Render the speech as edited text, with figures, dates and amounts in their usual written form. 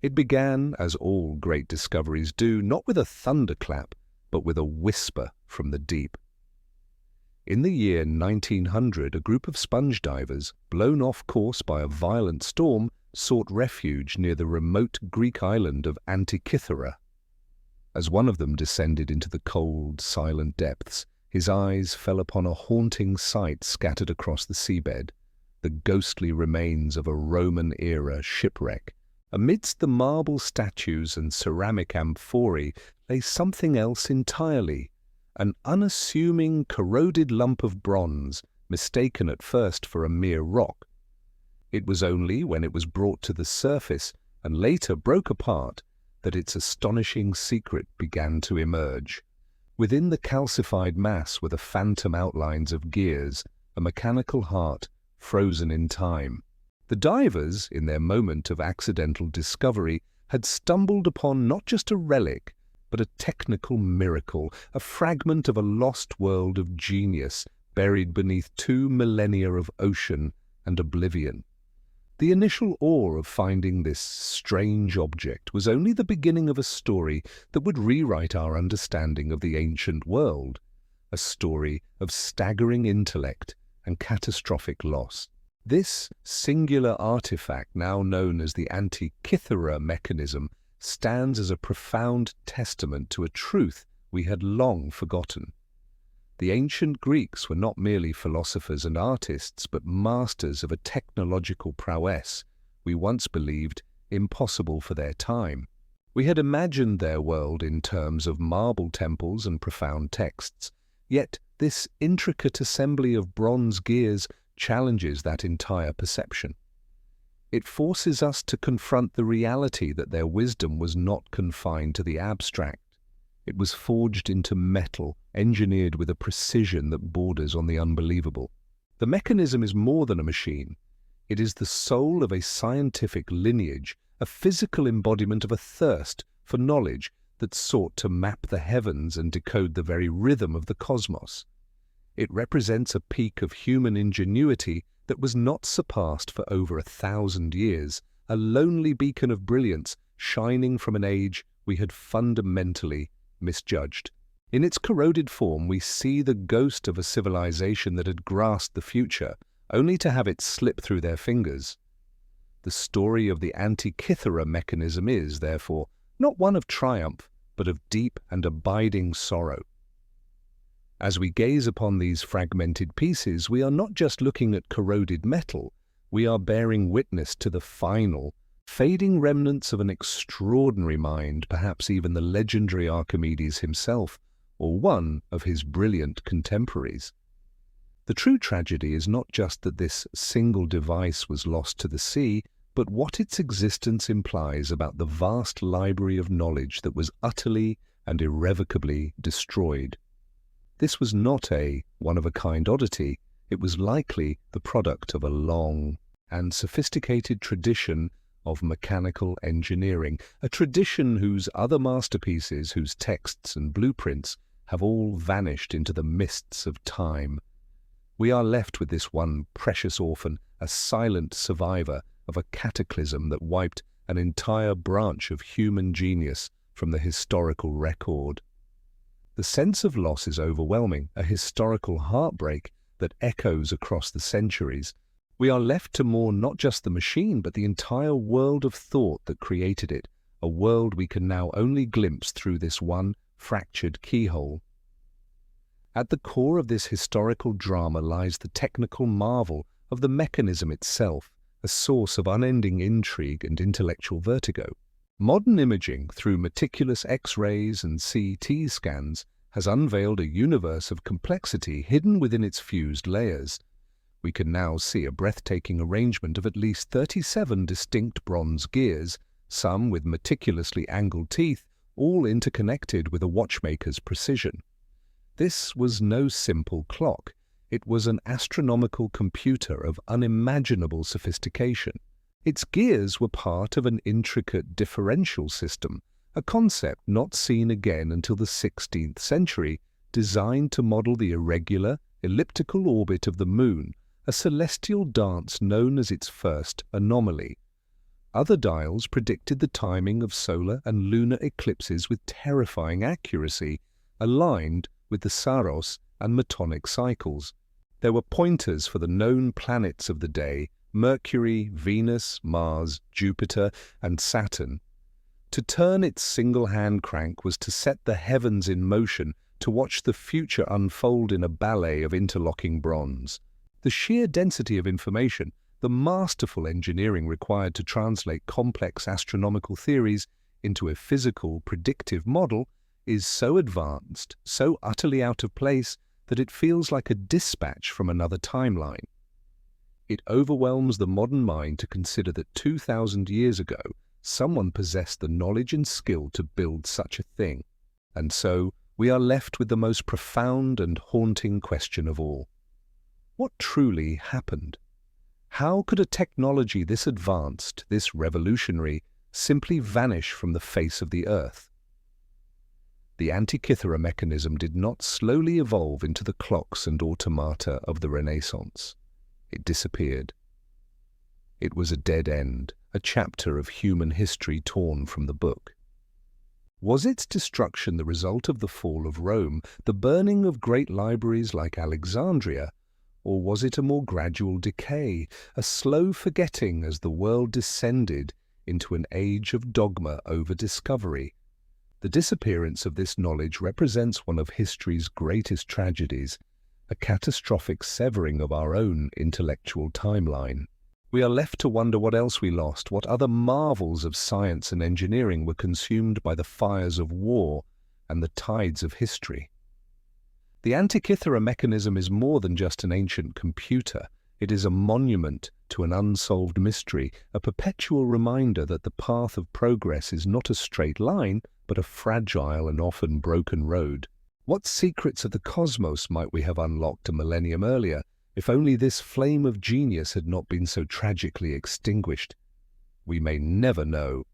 It began, as all great discoveries do, not with a thunderclap, but with a whisper from the deep. In the year 1900, a group of sponge divers, blown off course by a violent storm, sought refuge near the remote Greek island of Antikythera. As one of them descended into the cold, silent depths, his eyes fell upon a haunting sight scattered across the seabed, the ghostly remains of a Roman-era shipwreck. Amidst the marble statues and ceramic amphorae lay something else entirely, an unassuming, corroded lump of bronze, mistaken at first for a mere rock. It was only when it was brought to the surface and later broke apart that its astonishing secret began to emerge. Within the calcified mass were the phantom outlines of gears, a mechanical heart frozen in time. The divers, in their moment of accidental discovery, had stumbled upon not just a relic, but a technical miracle, a fragment of a lost world of genius buried beneath 2 millennia of ocean and oblivion. The initial awe of finding this strange object was only the beginning of a story that would rewrite our understanding of the ancient world, a story of staggering intellect and catastrophic loss. This singular artifact, now known as the Antikythera Mechanism, stands as a profound testament to a truth we had long forgotten. The ancient Greeks were not merely philosophers and artists, but masters of a technological prowess we once believed impossible for their time. We had imagined their world in terms of marble temples and profound texts, yet this intricate assembly of bronze gears challenges that entire perception. It forces us to confront the reality that their wisdom was not confined to the abstract. It was forged into metal, engineered with a precision that borders on the unbelievable. The mechanism is more than a machine. It is the soul of a scientific lineage, a physical embodiment of a thirst for knowledge that sought to map the heavens and decode the very rhythm of the cosmos. It represents a peak of human ingenuity that was not surpassed for over 1,000 years, a lonely beacon of brilliance shining from an age we had fundamentally misjudged. In its corroded form, we see the ghost of a civilization that had grasped the future, only to have it slip through their fingers. The story of the Antikythera Mechanism is, therefore, not one of triumph, but of deep and abiding sorrow. As we gaze upon these fragmented pieces, we are not just looking at corroded metal, we are bearing witness to the final, fading remnants of an extraordinary mind, perhaps even the legendary Archimedes himself, or one of his brilliant contemporaries. The true tragedy is not just that this single device was lost to the sea, but what its existence implies about the vast library of knowledge that was utterly and irrevocably destroyed. This was not a one-of-a-kind oddity. It was likely the product of a long and sophisticated tradition of mechanical engineering, a tradition whose other masterpieces, whose texts and blueprints, have all vanished into the mists of time. We are left with this one precious orphan, a silent survivor of a cataclysm that wiped an entire branch of human genius from the historical record. The sense of loss is overwhelming, a historical heartbreak that echoes across the centuries. We are left to mourn not just the machine, but the entire world of thought that created it, a world we can now only glimpse through this one fractured keyhole. At the core of this historical drama lies the technical marvel of the mechanism itself, a source of unending intrigue and intellectual vertigo. Modern imaging, through meticulous X-rays and CT scans, has unveiled a universe of complexity hidden within its fused layers. We can now see a breathtaking arrangement of at least 37 distinct bronze gears, some with meticulously angled teeth, all interconnected with a watchmaker's precision. This was no simple clock. It was an astronomical computer of unimaginable sophistication. Its gears were part of an intricate differential system, a concept not seen again until the 16th century, designed to model the irregular, elliptical orbit of the moon, a celestial dance known as its first anomaly. Other dials predicted the timing of solar and lunar eclipses with terrifying accuracy, aligned with the Saros and Metonic cycles. There were pointers for the known planets of the day: Mercury, Venus, Mars, Jupiter, and Saturn. To turn its single hand crank was to set the heavens in motion, to watch the future unfold in a ballet of interlocking bronze. The sheer density of information, the masterful engineering required to translate complex astronomical theories into a physical, predictive model, is so advanced, so utterly out of place, that it feels like a dispatch from another timeline. It overwhelms the modern mind to consider that 2,000 years ago, someone possessed the knowledge and skill to build such a thing. And so, we are left with the most profound and haunting question of all. What truly happened? How could a technology this advanced, this revolutionary, simply vanish from the face of the Earth? The Antikythera mechanism did not slowly evolve into the clocks and automata of the Renaissance. It disappeared. It was a dead end, a chapter of human history torn from the book. Was its destruction the result of the fall of Rome, the burning of great libraries like Alexandria, or was it a more gradual decay, a slow forgetting as the world descended into an age of dogma over discovery? The disappearance of this knowledge represents one of history's greatest tragedies, a catastrophic severing of our own intellectual timeline. We are left to wonder what else we lost, what other marvels of science and engineering were consumed by the fires of war and the tides of history. The Antikythera mechanism is more than just an ancient computer. It is a monument to an unsolved mystery, a perpetual reminder that the path of progress is not a straight line, but a fragile and often broken road. What secrets of the cosmos might we have unlocked a millennium earlier, if only this flame of genius had not been so tragically extinguished? We may never know.